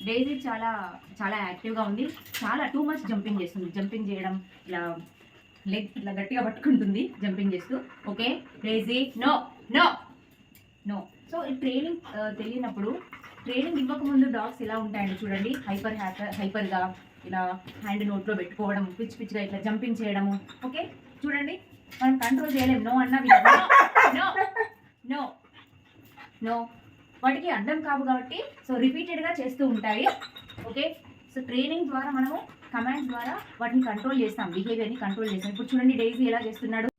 Daisy చాలా చాలా యాక్టివ్గా ఉంది. చాలా టూ మచ్ జంపింగ్ చేస్తుంది. జంపింగ్ చేయడం, ఇలా లెగ్ ఇట్లా గట్టిగా పట్టుకుంటుంది జంపింగ్ చేస్తూ. Okay Daisy, no no no. So ఈ ట్రైనింగ్ తెలియనప్పుడు, ట్రైనింగ్ ఇవ్వకముందు డాగ్స్ ఎలా ఉంటాయండి చూడండి. హైపర్గా ఇలా హ్యాండ్ నోట్లో పెట్టుకోవడం, పిచ్చి పిచ్చిగా ఇట్లా జంపింగ్ చేయడము. ఓకే చూడండి, మనం కంట్రోల్ చేయలేము. నో అన్నా నో నో నో. వాటికి అర్థం కావు కాబట్టి సో రిపీటెడ్గా చేస్తూ ఉంటాయి. ఓకే, సో ట్రైనింగ్ ద్వారా మనము కమాండ్స్ ద్వారా వాటిని కంట్రోల్ చేస్తాం, బిహేవియర్ని కంట్రోల్ చేస్తాం. ఇప్పుడు చూడండి డైజీ ఎలా చేస్తున్నాడు.